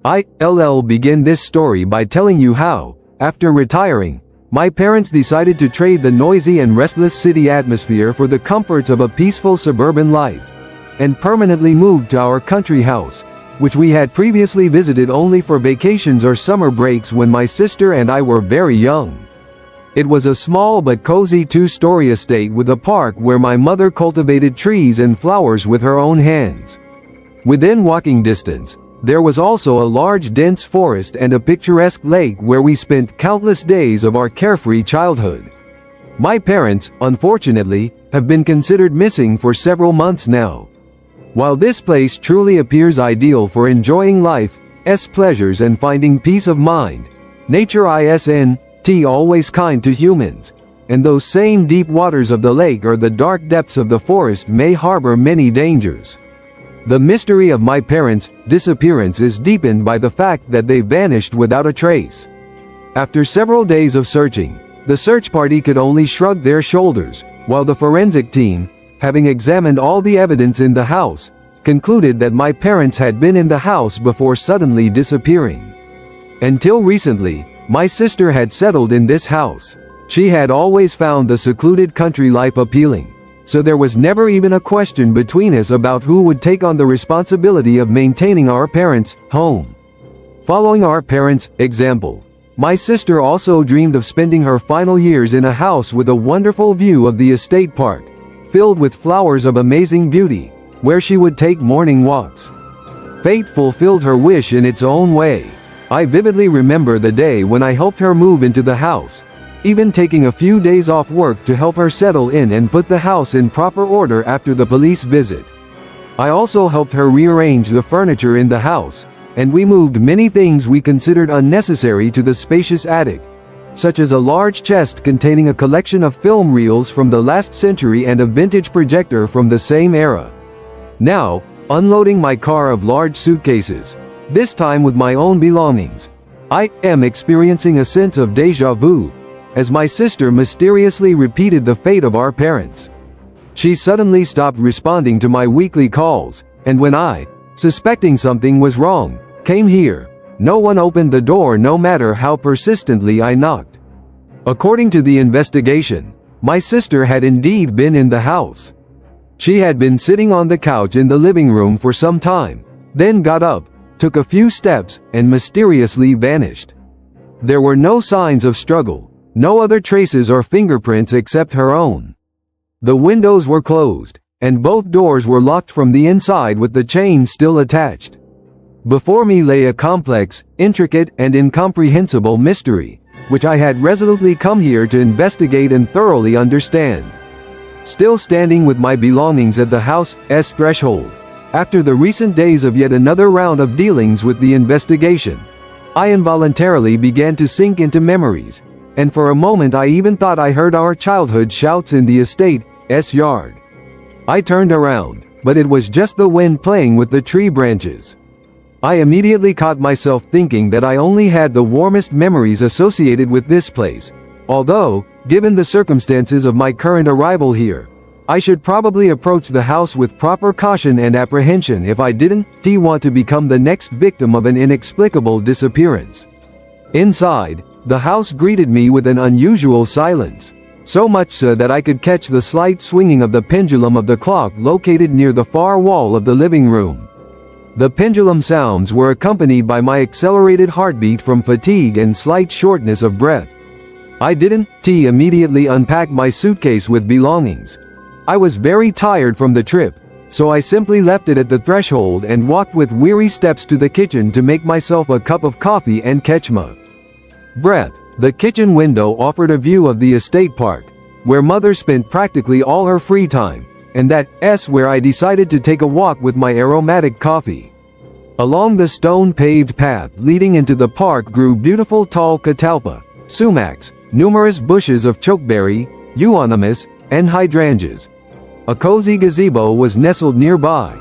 I'll begin this story by telling you how, after retiring, my parents decided to trade the noisy and restless city atmosphere for the comforts of a peaceful suburban life, and permanently moved to our country house, which we had previously visited only for vacations or summer breaks when my sister and I were very young. It was a small but cozy two-story estate with a park where my mother cultivated trees and flowers with her own hands. Within walking distance, there was also a large dense forest and a picturesque lake where we spent countless days of our carefree childhood. My parents, unfortunately, have been considered missing for several months now. While this place truly appears ideal for enjoying life's pleasures and finding peace of mind, nature isn't always kind to humans, and those same deep waters of the lake or the dark depths of the forest may harbor many dangers. The mystery of my parents' disappearance is deepened by the fact that they vanished without a trace. After several days of searching, the search party could only shrug their shoulders, while the forensic team, having examined all the evidence in the house, concluded that my parents had been in the house before suddenly disappearing. Until recently, my sister had settled in this house. She had always found the secluded country life appealing, so there was never even a question between us about who would take on the responsibility of maintaining our parents' home. Following our parents' example, my sister also dreamed of spending her final years in a house with a wonderful view of the estate park, filled with flowers of amazing beauty, where she would take morning walks. Fate fulfilled her wish in its own way. I vividly remember the day when I helped her move into the house, even taking a few days off work to help her settle in and put the house in proper order after the police visit. I also helped her rearrange the furniture in the house, and we moved many things we considered unnecessary to the spacious attic, such as a large chest containing a collection of film reels from the last century and a vintage projector from the same era. Now, unloading my car of large suitcases, this time with my own belongings, I am experiencing a sense of déjà vu, as my sister mysteriously repeated the fate of our parents. She suddenly stopped responding to my weekly calls, and when I, suspecting something was wrong, came here, no one opened the door no matter how persistently I knocked. According to the investigation, my sister had indeed been in the house. She had been sitting on the couch in the living room for some time, then got up, took a few steps, and mysteriously vanished. There were no signs of struggle, no other traces or fingerprints except her own. The windows were closed, and both doors were locked from the inside with the chain still attached. Before me lay a complex, intricate, and incomprehensible mystery, which I had resolutely come here to investigate and thoroughly understand. Still standing with my belongings at the house's threshold, after the recent days of yet another round of dealings with the investigation, I involuntarily began to sink into memories, and for a moment I even thought I heard our childhood shouts in the estate's yard. I turned around, but it was just the wind playing with the tree branches. I immediately caught myself thinking that I only had the warmest memories associated with this place, although, given the circumstances of my current arrival here, I should probably approach the house with proper caution and apprehension if I didn't want to become the next victim of an inexplicable disappearance. Inside, the house greeted me with an unusual silence, so much so that I could catch the slight swinging of the pendulum of the clock located near the far wall of the living room. The pendulum sounds were accompanied by my accelerated heartbeat from fatigue and slight shortness of breath. I didn't immediately unpack my suitcase with belongings. I was very tired from the trip, so I simply left it at the threshold and walked with weary steps to the kitchen to make myself a cup of coffee and catch my breath. The kitchen window offered a view of the estate park, where Mother spent practically all her free time, and that's where I decided to take a walk with my aromatic coffee. Along the stone-paved path leading into the park grew beautiful tall catalpa, sumacs, numerous bushes of chokeberry, euonymus, and hydrangeas. A cozy gazebo was nestled nearby,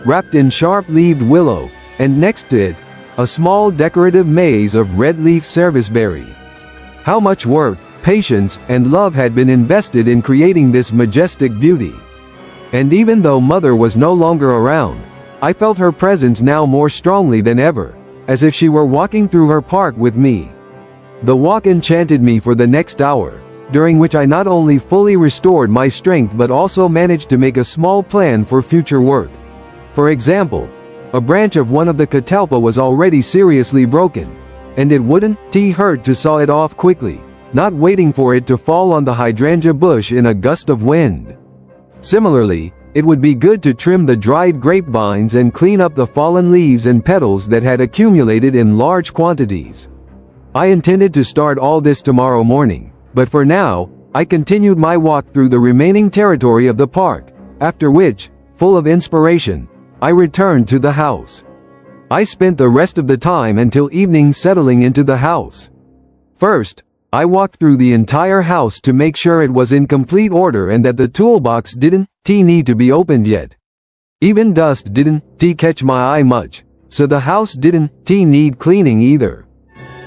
wrapped in sharp-leaved willow, and next to it, a small decorative maze of red-leaf serviceberry. How much work, patience, and love had been invested in creating this majestic beauty. And even though Mother was no longer around, I felt her presence now more strongly than ever, as if she were walking through her park with me. The walk enchanted me for the next hour, during which I not only fully restored my strength but also managed to make a small plan for future work. For example, a branch of one of the catalpa was already seriously broken, and it wouldn't hurt to saw it off quickly, not waiting for it to fall on the hydrangea bush in a gust of wind. Similarly, it would be good to trim the dried grapevines and clean up the fallen leaves and petals that had accumulated in large quantities. I intended to start all this tomorrow morning, but for now, I continued my walk through the remaining territory of the park, after which, full of inspiration, I returned to the house. I spent the rest of the time until evening settling into the house. First, I walked through the entire house to make sure it was in complete order and that the toolbox didn't need to be opened yet. Even dust didn't catch my eye much, so the house didn't need cleaning either.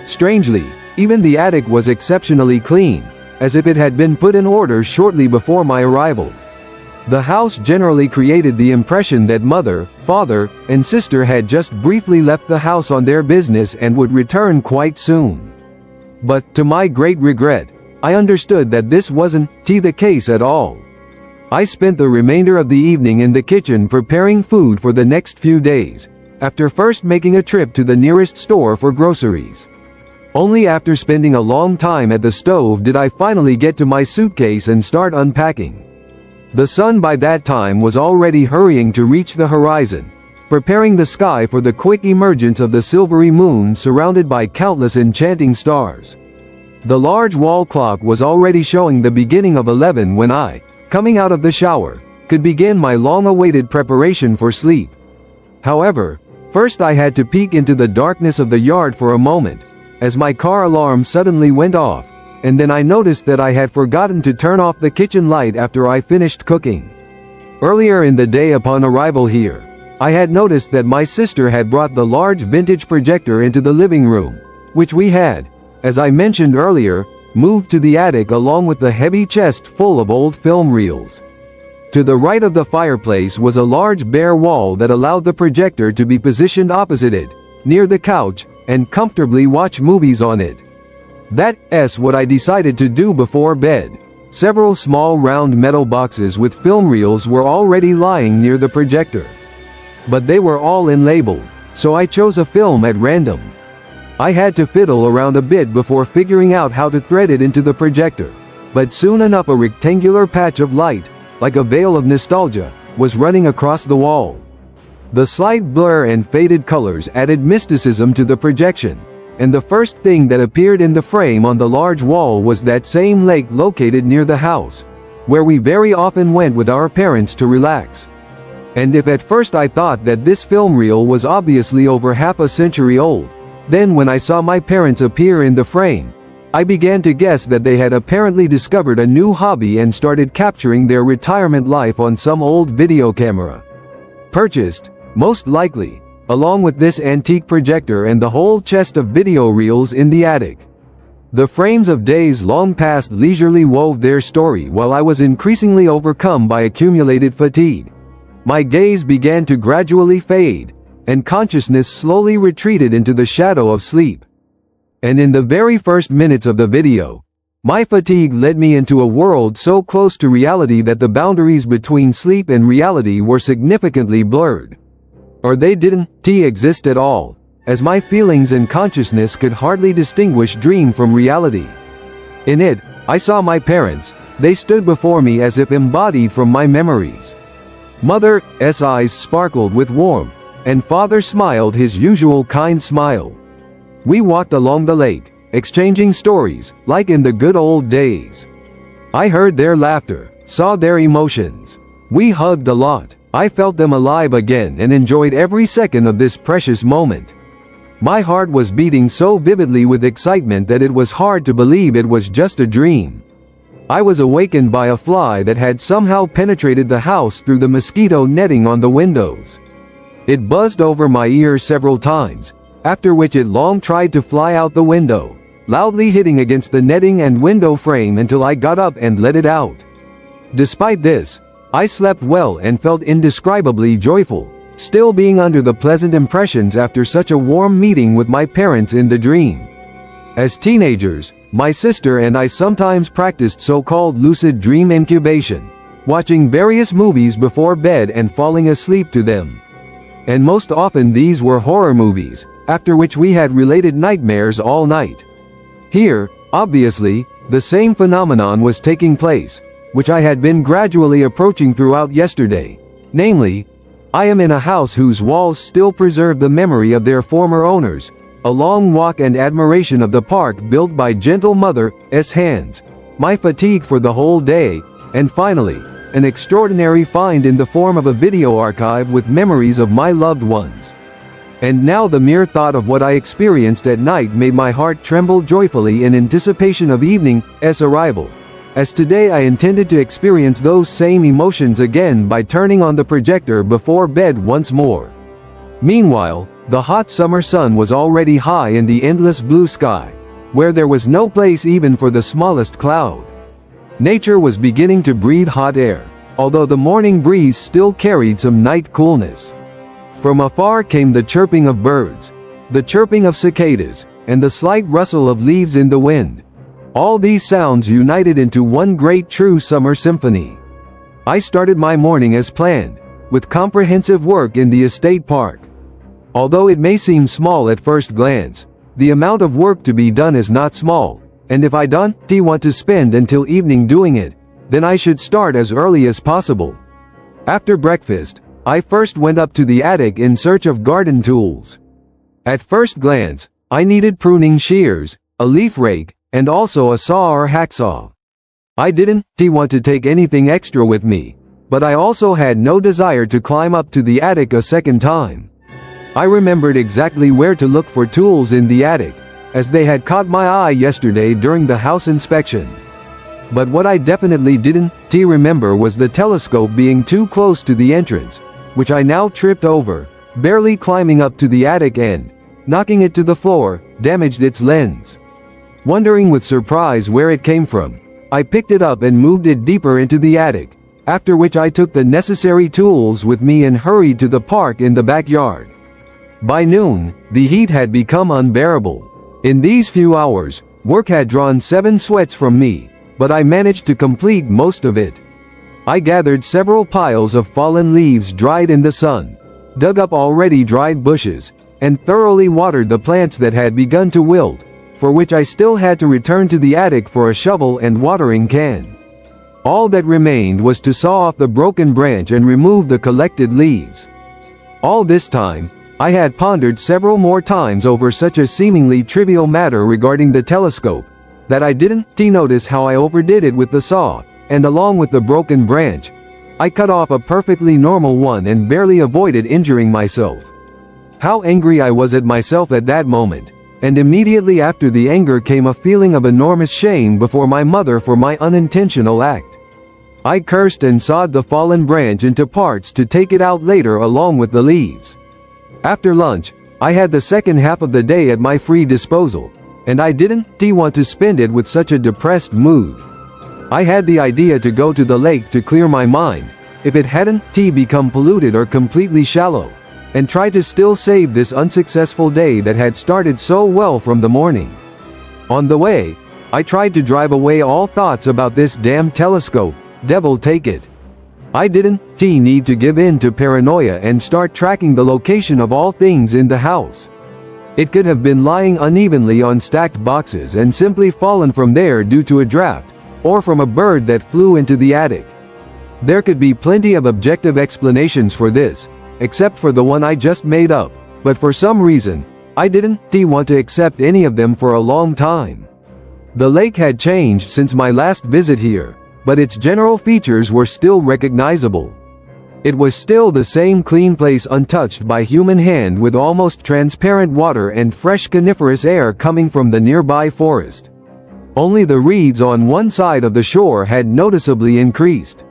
Strangely, even the attic was exceptionally clean, as if it had been put in order shortly before my arrival. The house generally created the impression that mother, father, and sister had just briefly left the house on their business and would return quite soon. But, to my great regret, I understood that this wasn't the case at all. I spent the remainder of the evening in the kitchen preparing food for the next few days, after first making a trip to the nearest store for groceries. Only after spending a long time at the stove did I finally get to my suitcase and start unpacking. The sun by that time was already hurrying to reach the horizon, preparing the sky for the quick emergence of the silvery moon surrounded by countless enchanting stars. The large wall clock was already showing the beginning of 11 when I, coming out of the shower, could begin my long-awaited preparation for sleep. However, first I had to peek into the darkness of the yard for a moment, as my car alarm suddenly went off, and then I noticed that I had forgotten to turn off the kitchen light after I finished cooking. Earlier in the day upon arrival here, I had noticed that my sister had brought the large vintage projector into the living room, which we had, as I mentioned earlier, moved to the attic along with the heavy chest full of old film reels. To the right of the fireplace was a large bare wall that allowed the projector to be positioned opposite it, near the couch, and comfortably watch movies on it. That's what I decided to do before bed. Several small round metal boxes with film reels were already lying near the projector. But they were all unlabeled, so I chose a film at random. I had to fiddle around a bit before figuring out how to thread it into the projector, but soon enough a rectangular patch of light, like a veil of nostalgia, was running across the wall. The slight blur and faded colors added mysticism to the projection, and the first thing that appeared in the frame on the large wall was that same lake located near the house, where we very often went with our parents to relax. And if at first I thought that this film reel was obviously over half a century old, then when I saw my parents appear in the frame, I began to guess that they had apparently discovered a new hobby and started capturing their retirement life on some old video camera. Purchased, most likely, along with this antique projector and the whole chest of video reels in the attic. The frames of days long past leisurely wove their story while I was increasingly overcome by accumulated fatigue. My gaze began to gradually fade, and consciousness slowly retreated into the shadow of sleep. And in the very first minutes of the video, my fatigue led me into a world so close to reality that the boundaries between sleep and reality were significantly blurred. Or they didn't exist at all, as my feelings and consciousness could hardly distinguish dream from reality. In it, I saw my parents. They stood before me as if embodied from my memories. Mother's eyes sparkled with warmth, and father smiled his usual kind smile. We walked along the lake, exchanging stories, like in the good old days. I heard their laughter, saw their emotions. We hugged a lot. I felt them alive again and enjoyed every second of this precious moment. My heart was beating so vividly with excitement that it was hard to believe it was just a dream. I was awakened by a fly that had somehow penetrated the house through the mosquito netting on the windows. It buzzed over my ear several times, after which it long tried to fly out the window, loudly hitting against the netting and window frame until I got up and let it out. Despite this, I slept well and felt indescribably joyful, still being under the pleasant impressions after such a warm meeting with my parents in the dream. As teenagers, my sister and I sometimes practiced so-called lucid dream incubation, watching various movies before bed and falling asleep to them. And most often these were horror movies, after which we had related nightmares all night. Here, obviously, the same phenomenon was taking place, which I had been gradually approaching throughout yesterday. Namely, I am in a house whose walls still preserve the memory of their former owners, a long walk and admiration of the park built by gentle mother's hands, my fatigue for the whole day, and finally, an extraordinary find in the form of a video archive with memories of my loved ones. And now the mere thought of what I experienced at night made my heart tremble joyfully in anticipation of evening's arrival, as today I intended to experience those same emotions again by turning on the projector before bed once more. Meanwhile, the hot summer sun was already high in the endless blue sky, where there was no place even for the smallest cloud. Nature was beginning to breathe hot air, although the morning breeze still carried some night coolness. From afar came the chirping of birds, the chirping of cicadas, and the slight rustle of leaves in the wind. All these sounds united into one great true summer symphony. I started my morning as planned, with comprehensive work in the estate park. Although it may seem small at first glance, the amount of work to be done is not small, and if I don't want to spend until evening doing it, then I should start as early as possible. After breakfast, I first went up to the attic in search of garden tools. At first glance, I needed pruning shears, a leaf rake, and also a saw or hacksaw. I didn't want to take anything extra with me, but I also had no desire to climb up to the attic a second time. I remembered exactly where to look for tools in the attic, as they had caught my eye yesterday during the house inspection. But what I definitely didn't remember was the telescope being too close to the entrance, which I now tripped over, barely climbing up to the attic and, knocking it to the floor, damaged its lens. Wondering with surprise where it came from, I picked it up and moved it deeper into the attic, after which I took the necessary tools with me and hurried to the park in the backyard. By noon, the heat had become unbearable. In these few hours, work had drawn 7 sweats from me, but I managed to complete most of it. I gathered several piles of fallen leaves dried in the sun, dug up already dried bushes, and thoroughly watered the plants that had begun to wilt, for which I still had to return to the attic for a shovel and watering can. All that remained was to saw off the broken branch and remove the collected leaves. All this time, I had pondered several more times over such a seemingly trivial matter regarding the telescope, that I didn't notice how I overdid it with the saw, and along with the broken branch, I cut off a perfectly normal one and barely avoided injuring myself. How angry I was at myself at that moment, and immediately after the anger came a feeling of enormous shame before my mother for my unintentional act. I cursed and sawed the fallen branch into parts to take it out later along with the leaves. After lunch, I had the second half of the day at my free disposal, and I didn't want to spend it with such a depressed mood. I had the idea to go to the lake to clear my mind, if it hadn't become polluted or completely shallow, and try to still save this unsuccessful day that had started so well from the morning. On the way, I tried to drive away all thoughts about this damn telescope, devil take it. I didn't need to give in to paranoia and start tracking the location of all things in the house. It could have been lying unevenly on stacked boxes and simply fallen from there due to a draft, or from a bird that flew into the attic. There could be plenty of objective explanations for this, except for the one I just made up, but for some reason, I didn't want to accept any of them for a long time. The lake had changed since my last visit here, but its general features were still recognizable. It was still the same clean place untouched by human hand with almost transparent water and fresh coniferous air coming from the nearby forest. Only the reeds on one side of the shore had noticeably increased.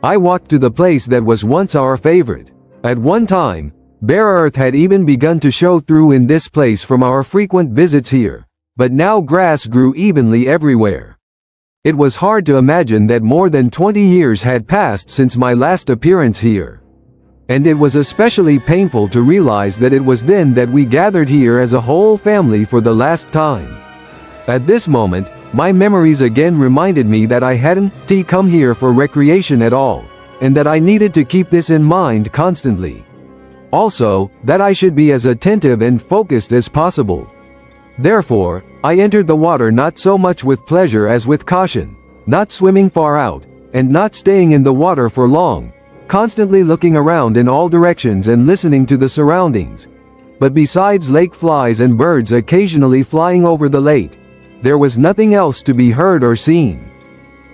I walked to the place that was once our favorite. At one time, bare earth had even begun to show through in this place from our frequent visits here, but now grass grew evenly everywhere. It was hard to imagine that more than 20 years had passed since my last appearance here. And it was especially painful to realize that it was then that we gathered here as a whole family for the last time. At this moment, my memories again reminded me that I hadn't come here for recreation at all, and that I needed to keep this in mind constantly. Also, that I should be as attentive and focused as possible. Therefore, I entered the water not so much with pleasure as with caution, not swimming far out, and not staying in the water for long, constantly looking around in all directions and listening to the surroundings. But besides lake flies and birds occasionally flying over the lake, there was nothing else to be heard or seen.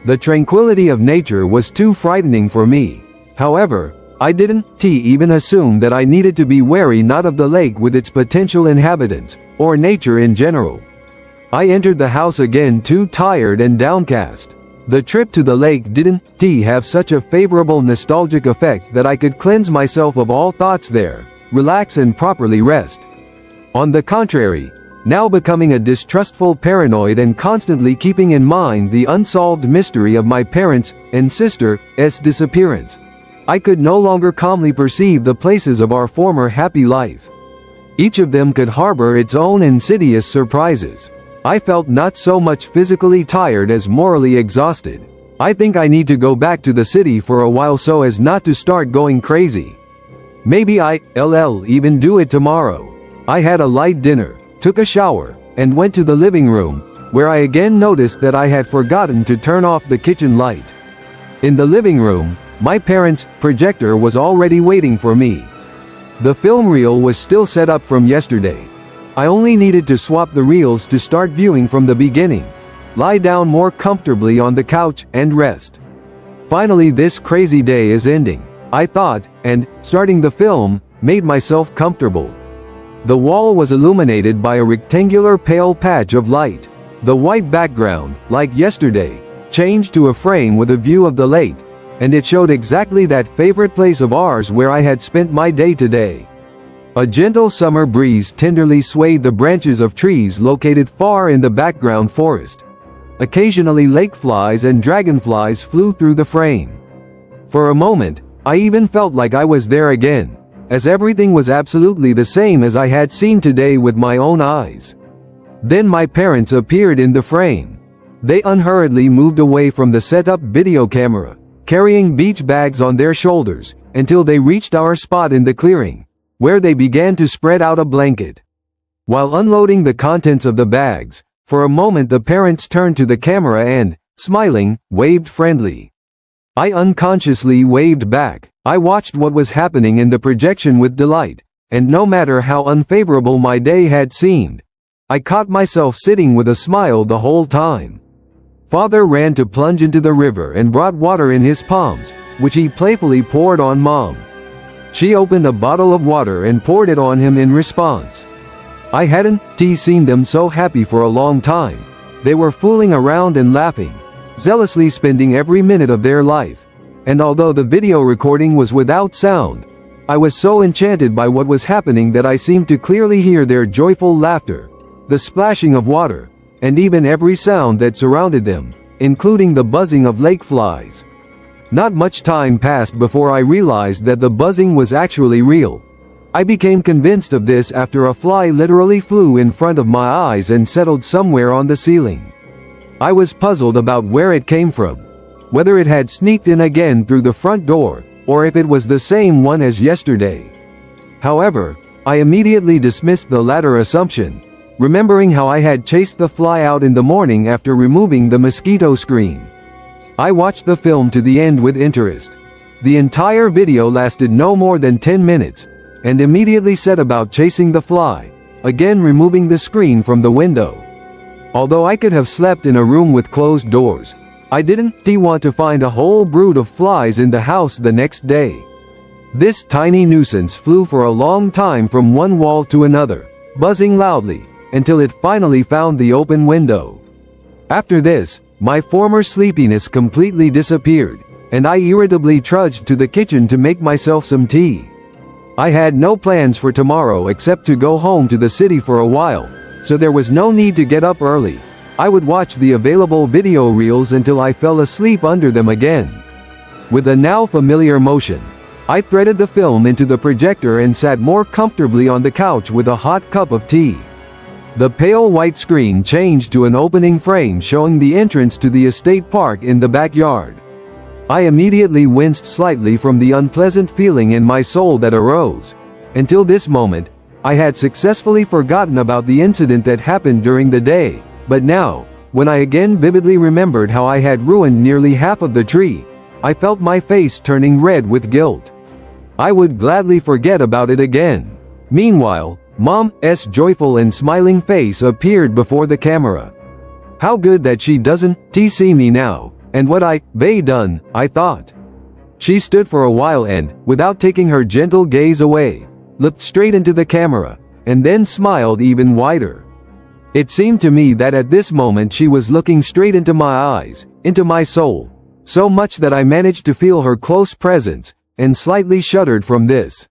The tranquility of nature was too frightening for me. However, I didn't even assume that I needed to be wary not of the lake with its potential inhabitants, or nature in general. I entered the house again too tired and downcast. The trip to the lake didn't have such a favorable nostalgic effect that I could cleanse myself of all thoughts there, relax and properly rest. On the contrary, now becoming a distrustful paranoid and constantly keeping in mind the unsolved mystery of my parents' and sister's disappearance, I could no longer calmly perceive the places of our former happy life. Each of them could harbor its own insidious surprises. I felt not so much physically tired as morally exhausted. I think I need to go back to the city for a while so as not to start going crazy. Maybe I'll even do it tomorrow. I had a light dinner, took a shower, and went to the living room, where I again noticed that I had forgotten to turn off the kitchen light. In the living room, my parents' projector was already waiting for me. The film reel was still set up from yesterday. I only needed to swap the reels to start viewing from the beginning, lie down more comfortably on the couch, and rest. Finally, this crazy day is ending, I thought, and, starting the film, made myself comfortable. The wall was illuminated by a rectangular pale patch of light. The white background, like yesterday, changed to a frame with a view of the lake, and it showed exactly that favorite place of ours where I had spent my day today. A gentle summer breeze tenderly swayed the branches of trees located far in the background forest. Occasionally lake flies and dragonflies flew through the frame. For a moment, I even felt like I was there again, as everything was absolutely the same as I had seen today with my own eyes. Then my parents appeared in the frame. They unhurriedly moved away from the set-up video camera, carrying beach bags on their shoulders, until they reached our spot in the clearing, where they began to spread out a blanket. While unloading the contents of the bags, for a moment the parents turned to the camera and, smiling, waved friendly. I unconsciously waved back. I watched what was happening in the projection with delight, and no matter how unfavorable my day had seemed, I caught myself sitting with a smile the whole time. Father ran to plunge into the river and brought water in his palms, which he playfully poured on Mom. She opened a bottle of water and poured it on him in response. I hadn't seen them so happy for a long time. They were fooling around and laughing, zealously spending every minute of their life. And although the video recording was without sound, I was so enchanted by what was happening that I seemed to clearly hear their joyful laughter, the splashing of water, and even every sound that surrounded them, including the buzzing of lake flies. Not much time passed before I realized that the buzzing was actually real. I became convinced of this after a fly literally flew in front of my eyes and settled somewhere on the ceiling. I was puzzled about where it came from, whether it had sneaked in again through the front door, or if it was the same one as yesterday. However, I immediately dismissed the latter assumption, remembering how I had chased the fly out in the morning after removing the mosquito screen. I watched the film to the end with interest. The entire video lasted no more than 10 minutes, and immediately set about chasing the fly, again removing the screen from the window. Although I could have slept in a room with closed doors, I didn't want to find a whole brood of flies in the house the next day. This tiny nuisance flew for a long time from one wall to another, buzzing loudly, until it finally found the open window. After this, my former sleepiness completely disappeared, and I irritably trudged to the kitchen to make myself some tea. I had no plans for tomorrow except to go home to the city for a while, so there was no need to get up early. I would watch the available video reels until I fell asleep under them again. With a now familiar motion, I threaded the film into the projector and sat more comfortably on the couch with a hot cup of tea. The pale white screen changed to an opening frame showing the entrance to the estate park in the backyard. I immediately winced slightly from the unpleasant feeling in my soul that arose. Until this moment, I had successfully forgotten about the incident that happened during the day, but now, when I again vividly remembered how I had ruined nearly half of the tree, I felt my face turning red with guilt. I would gladly forget about it again. Meanwhile, Mom's joyful and smiling face appeared before the camera. How good that she doesn't see me now, and what I've done, I thought. She stood for a while and, without taking her gentle gaze away, looked straight into the camera, and then smiled even wider. It seemed to me that at this moment she was looking straight into my eyes, into my soul, so much that I managed to feel her close presence, and slightly shuddered from this.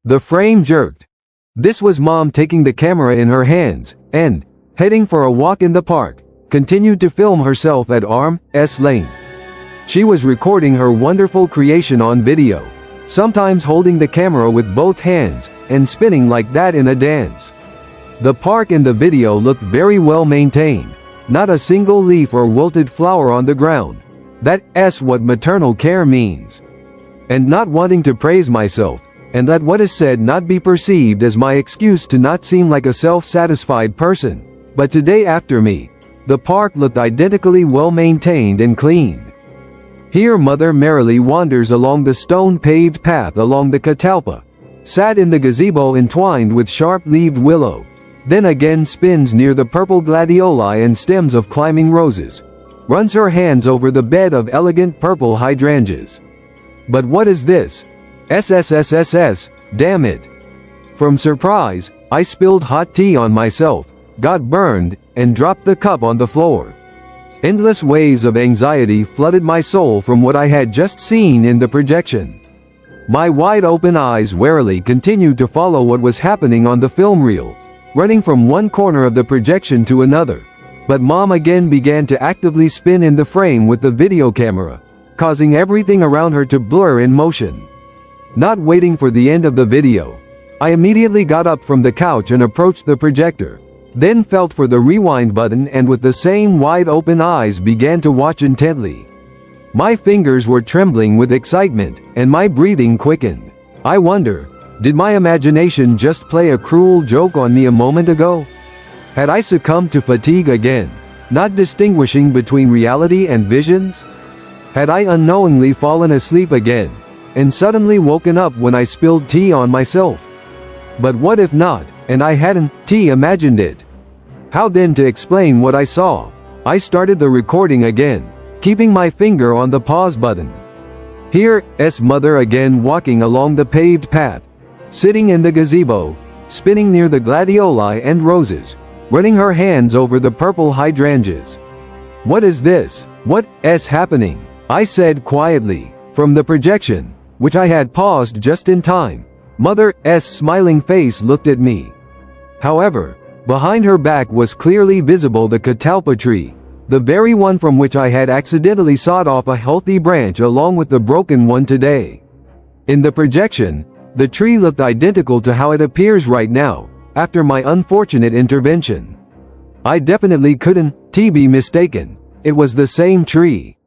The frame jerked. This was Mom taking the camera in her hands, and, heading for a walk in the park, continued to film herself at arm's length. She was recording her wonderful creation on video, sometimes holding the camera with both hands, and spinning like that in a dance. The park in the video looked very well maintained, not a single leaf or wilted flower on the ground. That's what maternal care means. And not wanting to praise myself, and let what is said not be perceived as my excuse to not seem like a self-satisfied person, but today after me, the park looked identically well maintained and cleaned. Here Mother merrily wanders along the stone-paved path along the catalpa, sat in the gazebo entwined with sharp-leaved willow, then again spins near the purple gladioli and stems of climbing roses, runs her hands over the bed of elegant purple hydrangeas. But what is this? SSSSS, damn it. From surprise, I spilled hot tea on myself, got burned, and dropped the cup on the floor. Endless waves of anxiety flooded my soul from what I had just seen in the projection. My wide-open eyes warily continued to follow what was happening on the film reel, running from one corner of the projection to another. But Mom again began to actively spin in the frame with the video camera, causing everything around her to blur in motion. Not waiting for the end of the video, I immediately got up from the couch and approached the projector, then felt for the rewind button and with the same wide-open eyes began to watch intently. My fingers were trembling with excitement, and my breathing quickened. I wonder, did my imagination just play a cruel joke on me a moment ago? Had I succumbed to fatigue again, not distinguishing between reality and visions? Had I unknowingly fallen asleep again, and suddenly woken up when I spilled tea on myself? But what if not, and I hadn't imagined it? How then to explain what I saw? I started the recording again, keeping my finger on the pause button. Here's Mother again walking along the paved path, sitting in the gazebo, spinning near the gladioli and roses, running her hands over the purple hydrangeas. What is this? What's happening? I said quietly. From the projection, which I had paused just in time, Mother's smiling face looked at me. However, behind her back was clearly visible the catalpa tree, the very one from which I had accidentally sawed off a healthy branch along with the broken one today. In the projection, the tree looked identical to how it appears right now, after my unfortunate intervention. I definitely couldn't be mistaken. It was the same tree.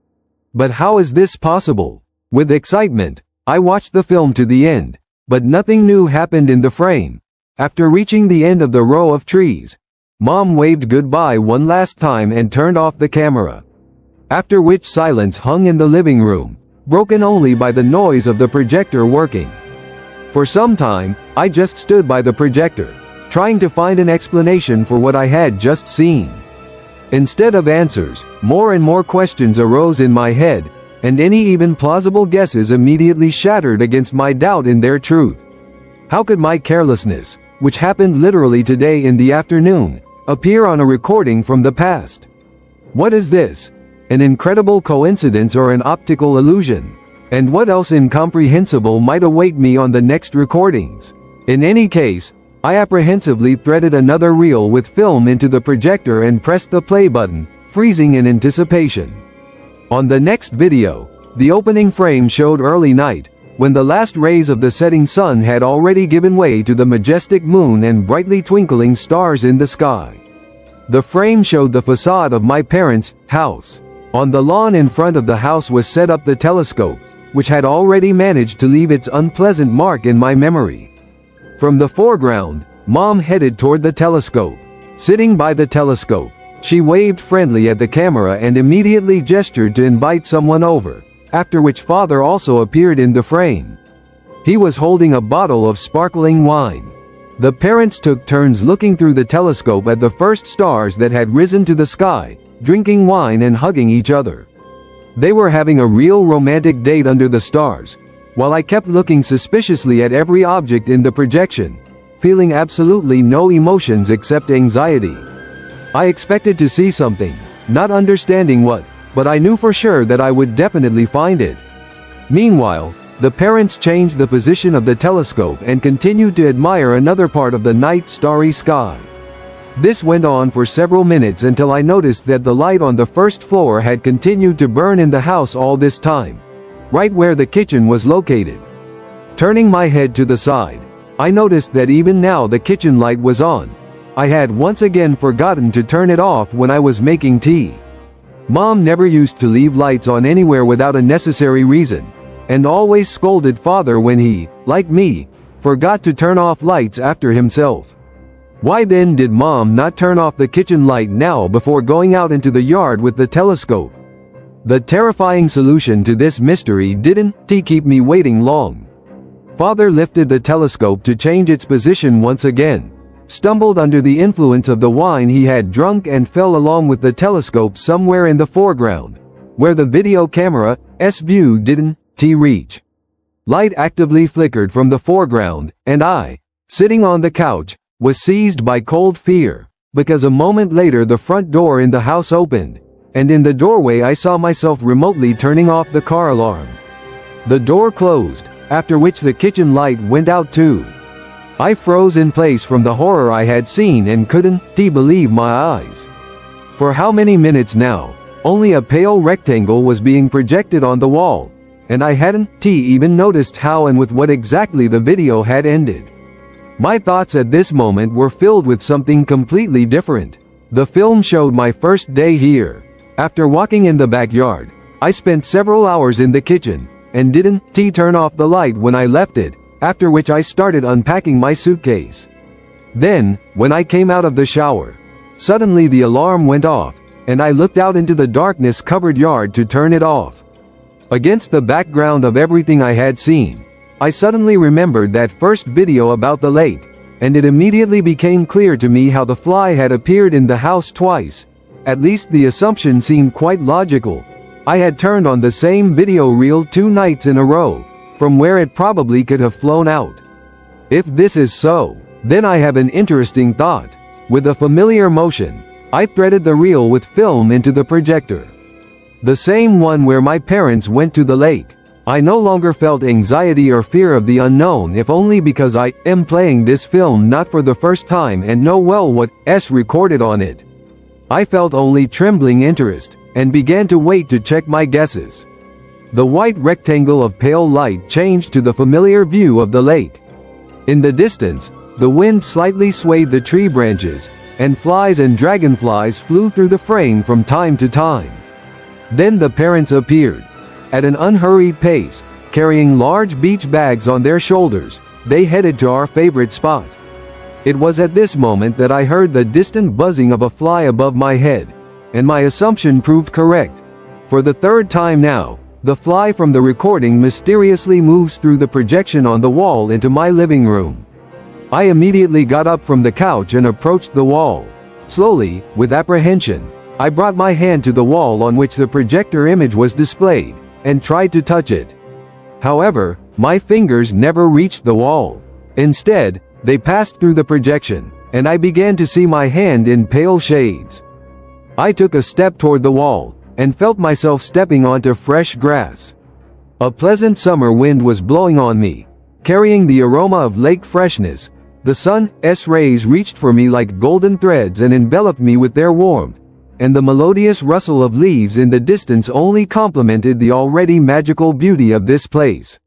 But how is this possible? With excitement, I watched the film to the end, but nothing new happened in the frame. After reaching the end of the row of trees, Mom waved goodbye one last time and turned off the camera. After which silence hung in the living room, broken only by the noise of the projector working. For some time, I just stood by the projector, trying to find an explanation for what I had just seen. Instead of answers, more and more questions arose in my head, and any even plausible guesses immediately shattered against my doubt in their truth. How could my carelessness, which happened literally today in the afternoon, appear on a recording from the past? What is this? An incredible coincidence or an optical illusion? And what else incomprehensible might await me on the next recordings? In any case, I apprehensively threaded another reel with film into the projector and pressed the play button, freezing in anticipation. On the next video, the opening frame showed early night, when the last rays of the setting sun had already given way to the majestic moon and brightly twinkling stars in the sky. The frame showed the facade of my parents' house. On the lawn in front of the house was set up the telescope, which had already managed to leave its unpleasant mark in my memory. From the foreground, Mom headed toward the telescope. Sitting by the telescope, she waved friendly at the camera and immediately gestured to invite someone over, after which Father also appeared in the frame. He was holding a bottle of sparkling wine. The parents took turns looking through the telescope at the first stars that had risen to the sky, drinking wine and hugging each other. They were having a real romantic date under the stars, while I kept looking suspiciously at every object in the projection, feeling absolutely no emotions except anxiety. I expected to see something, not understanding what, but I knew for sure that I would definitely find it. Meanwhile, the parents changed the position of the telescope and continued to admire another part of the night starry sky. This went on for several minutes until I noticed that the light on the first floor had continued to burn in the house all this time, right where the kitchen was located. Turning my head to the side, I noticed that even now the kitchen light was on. I had once again forgotten to turn it off when I was making tea. Mom never used to leave lights on anywhere without a necessary reason, and always scolded Father when he, like me, forgot to turn off lights after himself. Why then did Mom not turn off the kitchen light now before going out into the yard with the telescope? The terrifying solution to this mystery didn't keep me waiting long. Father lifted the telescope to change its position once again, stumbled under the influence of the wine he had drunk and fell along with the telescope somewhere in the foreground, where the video camera's view didn't reach. Light actively flickered from the foreground, and I, sitting on the couch, was seized by cold fear, because a moment later the front door in the house opened, and in the doorway I saw myself remotely turning off the car alarm. The door closed, after which the kitchen light went out too. I froze in place from the horror I had seen and couldn't believe my eyes. For how many minutes now, only a pale rectangle was being projected on the wall, and I hadn't even noticed how and with what exactly the video had ended. My thoughts at this moment were filled with something completely different. The film showed my first day here. After walking in the backyard, I spent several hours in the kitchen, and didn't turn off the light when I left it, after which I started unpacking my suitcase. Then, when I came out of the shower, suddenly the alarm went off, and I looked out into the darkness-covered yard to turn it off. Against the background of everything I had seen, I suddenly remembered that first video about the lake, and it immediately became clear to me how the fly had appeared in the house twice. At least the assumption seemed quite logical. I had turned on the same video reel 2 nights in a row, from where it probably could have flown out. If this is so, then I have an interesting thought. With a familiar motion, I threaded the reel with film into the projector. The same one where my parents went to the lake. I no longer felt anxiety or fear of the unknown, if only because I am playing this film not for the first time and know well what's recorded on it. I felt only trembling interest, and began to wait to check my guesses. The white rectangle of pale light changed to the familiar view of the lake. In the distance, the wind slightly swayed the tree branches, and flies and dragonflies flew through the frame from time to time. Then the parents appeared. At an unhurried pace, carrying large beach bags on their shoulders, they headed to our favorite spot. It was at this moment that I heard the distant buzzing of a fly above my head, and my assumption proved correct. For the third time now, the fly from the recording mysteriously moves through the projection on the wall into my living room. I immediately got up from the couch and approached the wall. Slowly, with apprehension, I brought my hand to the wall on which the projector image was displayed, and tried to touch it. However, my fingers never reached the wall. Instead, they passed through the projection, and I began to see my hand in pale shades. I took a step toward the wall, and felt myself stepping onto fresh grass. A pleasant summer wind was blowing on me, carrying the aroma of lake freshness. The sun's rays reached for me like golden threads and enveloped me with their warmth, and the melodious rustle of leaves in the distance only complemented the already magical beauty of this place.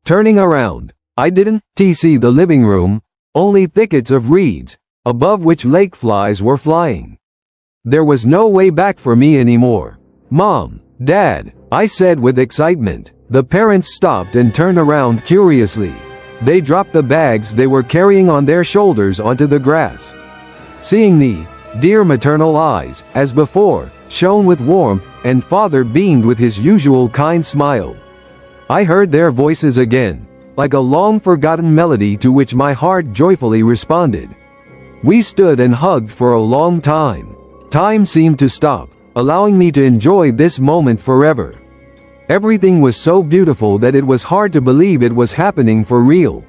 Turning around, I didn't see the living room, only thickets of reeds, above which lake flies were flying. There was no way back for me anymore. "Mom, Dad," I said with excitement. The parents stopped and turned around curiously. They dropped the bags they were carrying on their shoulders onto the grass. Seeing me, dear maternal eyes, as before, shone with warmth, and father beamed with his usual kind smile. I heard their voices again, like a long-forgotten melody to which my heart joyfully responded. We stood and hugged for a long time. Time seemed to stop, allowing me to enjoy this moment forever. Everything was so beautiful that it was hard to believe it was happening for real.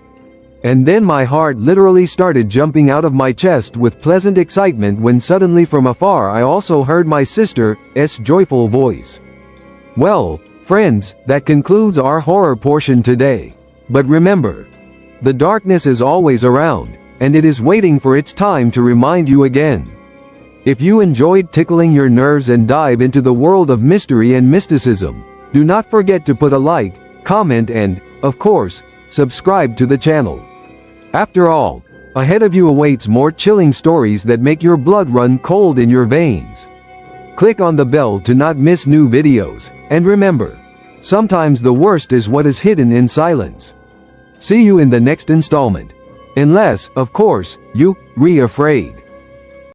And then my heart literally started jumping out of my chest with pleasant excitement when suddenly from afar I also heard my sister's joyful voice. Well, friends, that concludes our horror portion today. But remember, the darkness is always around, and it is waiting for its time to remind you again. If you enjoyed tickling your nerves and dive into the world of mystery and mysticism, do not forget to put a like, comment and, of course, subscribe to the channel. After all, ahead of you awaits more chilling stories that make your blood run cold in your veins. Click on the bell to not miss new videos, and remember, sometimes the worst is what is hidden in silence. See you in the next installment. Unless, of course, you re-afraid.